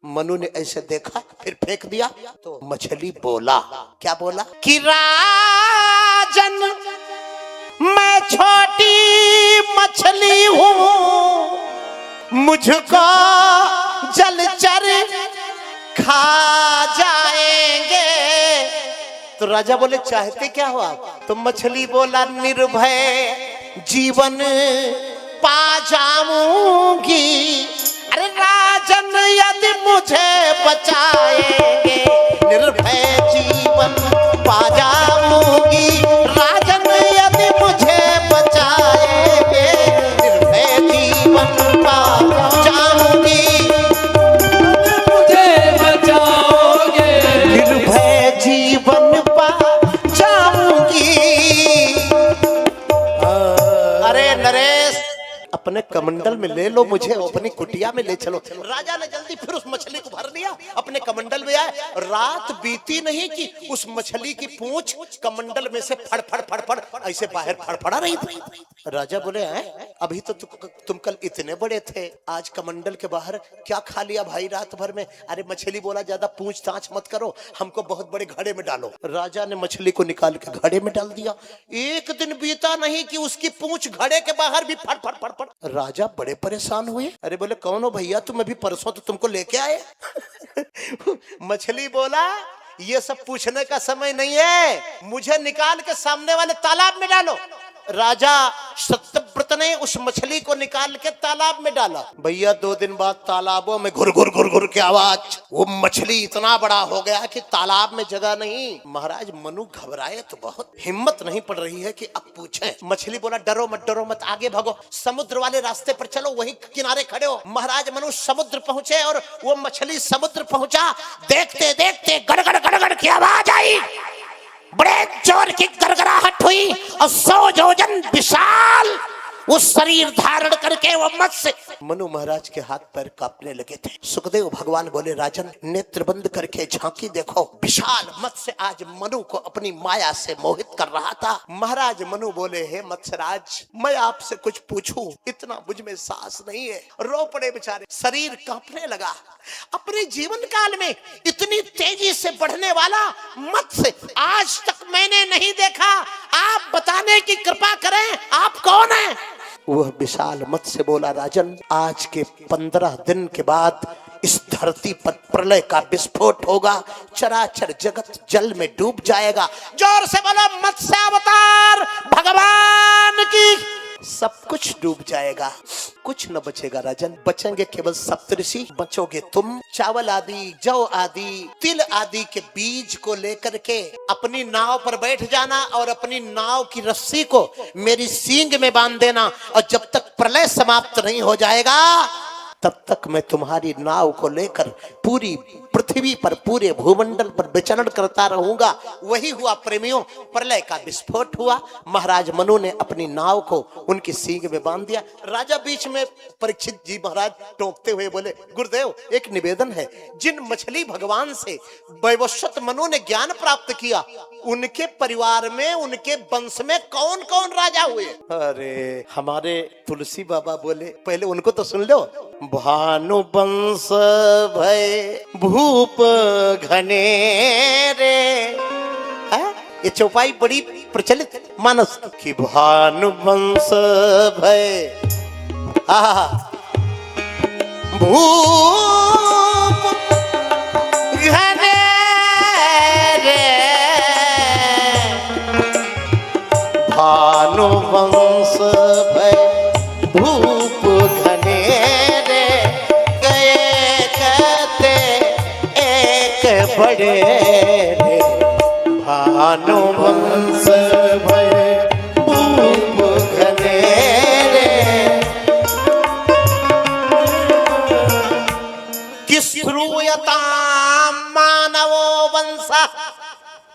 मनु ने ऐसे देखा, फिर फेंक दिया। तो मछली बोला, क्या बोला कि राजन मैं छोटी मछली हूँ, मुझको जलचर खा जाएंगे। तो राजा बोले चाहते क्या हो आप? तो मछली बोला निर्भय जीवन पा जाऊंगी। अरे राजन यदि मुझे बचाएंगे, निर्भय जीवन पा जाऊंगी। राजन यदि मुझे बचाएंगे, निर्भय जीवन पा जाऊंगी। मुझे बचाओगे, निर्भय जीवन पा जाऊंगी। अरे नरेश, अपने कमंडल में ले लो, मुझे अपनी कुटिया में ले चलो। राजा ने जल्दी फिर उस मछली को भर लिया, अपने कमंडल में आए। रात बीती नहीं कि उस मछली की पूंछ कमंडल में से फड़ फड़ फड़ फड़ ऐसे बाहर फड़फड़ा रही थी। राजा बोले हैं अभी तो तुम कल इतने बड़े थे, आज कमंडल के बाहर क्या खा लिया भाई रात भर में? अरे मछली बोला ज्यादा पूछताछ मत करो, हमको बहुत बड़े घड़े में डालो। राजा ने मछली को निकाल के घड़े में डाल दिया। एक दिन बीता नहीं कि उसकी पूंछ घड़े के बाहर भी फड़ फड़ फड़ फड़। राजा बड़े परेशान हुए। अरे बोले कौन हो भैया, तुम अभी परसों तो तुमको लेके आए। मछली बोला ये सब पूछने का समय नहीं है, मुझे निकाल के सामने वाले तालाब में डालो। राजा सत्यव्रत ने उस मछली को निकाल के तालाब में डाला। भैया 2 दिन बाद तालाबों में घुर घुर घुर घुर की आवाज। वो मछली इतना बड़ा हो गया कि तालाब में जगह नहीं। महाराज मनु घबराए तो बहुत, हिम्मत नहीं पड़ रही है कि अब पूछे। मछली बोला डरो मत, आगे भागो, समुद्र वाले रास्ते पर चलो, वहीं किनारे खड़े हो। महाराज मनु समुद्र पहुंचे और वो मछली समुद्र पहुंचा। देखते देखते गड़गड़ गड़गड़ की आवाज आई, बड़े जोर की गड़गड़ाहट हुई और 100 योजन विशाल वो शरीर धारण करके वो मत्स्य। मनु महाराज के हाथ पैर कांपने लगे थे। सुखदेव भगवान बोले राजन नेत्र बंद करके झांकी देखो, विशाल मत्स्य आज मनु को अपनी माया से मोहित कर रहा था। महाराज मनु बोले हे मत्स्यराज, मैं आपसे कुछ पूछूं? इतना मुझ में सांस नहीं है। रो पड़े बेचारे, शरीर कांपने लगा। अपने जीवन काल में इतनी तेजी से बढ़ने वाला मत्स्य आज तक मैंने नहीं देखा। आप बताने की कृपा करें, आप कौन है? वह विशाल मत्स्य बोला राजन आज के 15 दिन के बाद इस धरती पर प्रलय का विस्फोट होगा, चराचर जगत जल में डूब जाएगा। जोर से बोलो मत्स्य अवतार भगवान की। सब कुछ डूब जाएगा, कुछ न बचेगा राजन, बचेंगे केवल सप्तऋषि, बचोगे तुम। चावल आदि, जौ आदि, तिल आदि के बीज को लेकर के अपनी नाव पर बैठ जाना और अपनी नाव की रस्सी को मेरी सींग में बांध देना, और जब तक प्रलय समाप्त नहीं हो जाएगा तब तक मैं तुम्हारी नाव को लेकर पूरी पृथ्वी पर, पूरे भूमंडल पर विचरण करता रहूंगा। वही हुआ प्रेमियों, प्रलय का विस्फोट हुआ। महाराज मनु ने अपनी नाव को उनकी सींग में बांध दिया। राजा बीच में परीक्षित जी महाराज टोकते हुए बोले गुरुदेव एक निवेदन है, जिन मछली भगवान से वैवस्वत मनु ने ज्ञान प्राप्त किया, उनके परिवार में, उनके वंश में कौन कौन राजा हुए? अरे हमारे तुलसी बाबा बोले पहले उनको तो सुन लो। भानु वंश भय भूप घने रे, ये चौपाई बड़ी प्रचलित मानस की। भानु वंश भय भूप घने रे, भानु वंश भय भूप घने रे, गए कहते एक बड़े रे, भानु वंश भय भूप घने रे। किस श्रूयता मानवो वंश,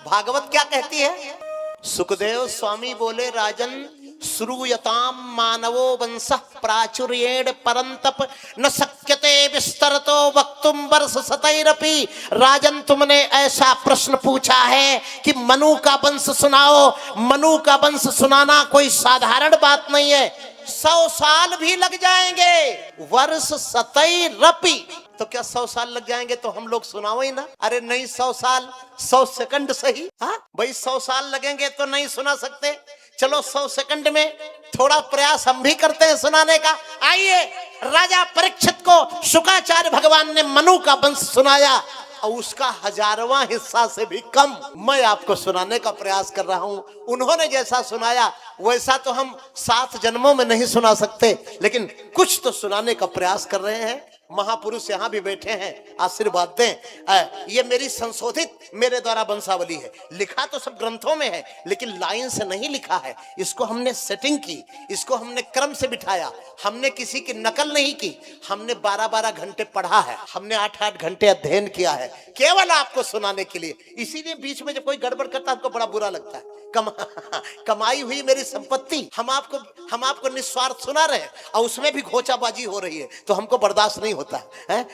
भागवत क्या कहती है? सुखदेव स्वामी बोले राजन श्रूयताम मानवो वंशः प्राचुर्येण परंतप न शक्यते विस्तरतो वक्तुम वर्ष शतैरपि। राजन तुमने ऐसा प्रश्न पूछा है कि मनु का वंश सुनाओ। मनु का वंश सुनाना कोई साधारण बात नहीं है। 100 साल भी लग जाएंगे। वर्ष सतई रपी, तो क्या 100 साल लग जाएंगे तो हम लोग सुनाओ ही ना। अरे नहीं, 100 साल 100 सेकंड सही। हाँ भाई, 100 साल लगेंगे तो नहीं सुना सकते। चलो 100 सेकंड में थोड़ा प्रयास हम भी करते हैं सुनाने का। आइए, राजा परीक्षित को शुक्राचार्य भगवान ने मनु का वंश सुनाया और उसका 1000वां हिस्सा से भी कम मैं आपको सुनाने का प्रयास कर रहा हूं। उन्होंने जैसा सुनाया वैसा तो हम 7 जन्मों में नहीं सुना सकते, लेकिन कुछ तो सुनाने का प्रयास कर रहे हैं। महापुरुष यहाँ भी बैठे हैं, आशीर्वाद दें। ये मेरी संशोधित मेरे द्वारा वंशावली है। लिखा तो सब ग्रंथों में है, लेकिन लाइन से नहीं लिखा है। इसको हमने सेटिंग की, इसको हमने क्रम से बिठाया। हमने किसी की नकल नहीं की, हमने 12-12 घंटे पढ़ा है, हमने 8-8 घंटे अध्ययन किया है, केवल आपको सुनाने के लिए। इसीलिए बीच में जब कोई गड़बड़ करता है हमको बड़ा बुरा लगता है। कमाई हुई मेरी संपत्ति हम आपको निस्वार्थ सुना रहे हैं और उसमें भी घोचाबाजी हो रही है, तो हमको बर्दाश्त नहीं होता है।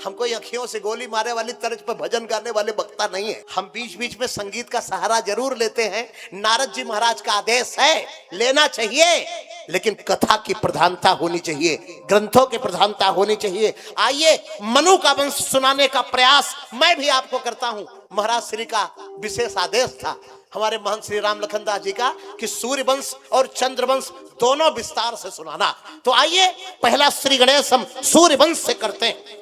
हमको अखियों से गोली मारे वाली तर्ज पर भजन गाने वाले वक्ता नहीं है। हम बीच बीच में संगीत का सहारा जरूर लेते हैं। नारद जी महाराज का आदेश है, लेना चाहिए, लेकिन कथा की प्रधानता होनी चाहिए, ग्रंथों की प्रधानता होनी चाहिए। आइए, मनु का वंश सुनाने का प्रयास मैं भी आपको करता हूं। महाराज श्री का विशेष आदेश था हमारे महंत श्री राम लखन दास जी का कि सूर्य वंश और चंद्र वंश दोनों विस्तार से सुनाना। तो आइए, पहला श्री गणेश हम सूर्य वंश से करते हैं।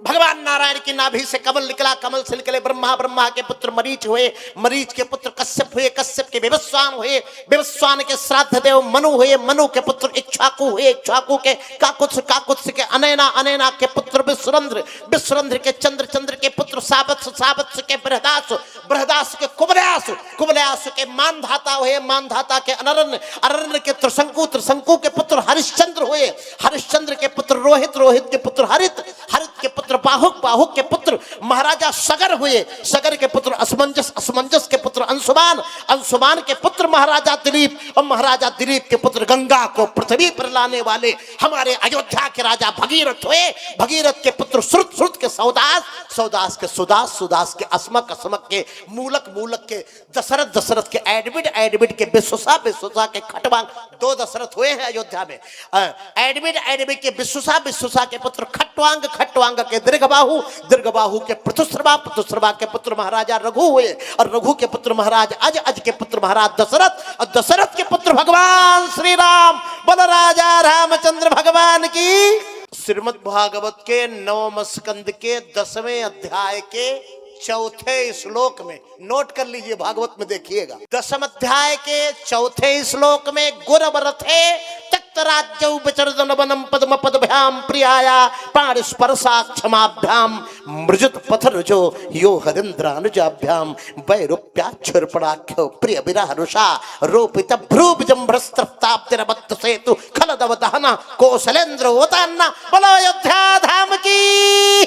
भगवान नारायण की नाभि से कमल निकला, कमल से निकले ब्रह्मा, ब्रह्मा के पुत्र मरीच हुए, मरीच के पुत्र कश्यप हुए, कश्यप के विवस्वान हुए, विवस्वान के श्राद्ध देव मनु हुए, मनु के पुत्र इक्ष्वाकु हुए, इक्ष्वाकु के काकुत्स, काकुत्स के अनैना, अनैना के पुत्र विश्वरंध्र, विश्वरंध्र के चंद्र, चंद्र के पुत्र सावत्स, सावत्स के बृहदास, बृहदास के कुबलयास, कुबलयास के मानधाता हुए, मानधाता के अनरण्य, अरण्य के त्रिशंकु, त्रिशंकु के पुत्र हरिश्चंद्र हुए, हरिश्चंद्र के पुत्र रोहित, रोहित के पुत्र हरित, हरित के पुत्र बाहुक, बाहुक के पुत्र महाराजा सगर हुए, सगर के पुत्र असमंजस, असमंजस के पुत्र अंशुमान, अंशुमान के पुत्र महाराजा दिलीप, और महाराजा दिलीप के पुत्र गंगा को पृथ्वी पर लाने वाले हमारे अयोध्या के राजा भगीरथ हुए, भगीरथ के पुत्र श्रुत, श्रुत के सौदास, सौदास के सुदास, सुदास के अस्मक, अस्मक के मूलक, मूलक के दशरथ, दशरथ के एडविड, एडविड के विश्वसा, विश्वसा के खटवांग। 2 दशरथ हुए हैं अयोध्या में। एडविड, एडविड के विश्वसा, विश्वसा के पुत्र खटवांग, खटवांग के दीर्घबाहु, दीर्घबाहु के पृथुश्रवा, पृथुश्रवा के पुत्र महाराजा रघु हुए, और रघु के पुत्र महाराज अज, अज के पुत्र महाराज दशरथ, और दशरथ के पुत्र भगवान श्री राम। बोलो राजा रामचंद्र भगवान की। श्रीमद् भागवत के 9वें स्कंद के 10वें अध्याय के 4थे श्लोक में, नोट कर लीजिए, भागवत में देखिएगा। 10वें अध्याय के 4थे श्लोक में गुरवरथे तक्तराज्यौ विचरदन वनम पद्म पदभ्याम प्रियाया पाण स्पर्शा क्षमाभ्याम मृजुत पथरुजो यो हरिंद्रानुजाभ्याम वैरूप्याक्षुर्पणाख्यो प्रिय विरहरुषा रोपित भ्रूभजम्भ्रस्त्रप्ताब्दिरबद्ध सेतु खलदव दहना कौशलेन्द्र ओतान्ना। बोलो अयोध्या धाम की।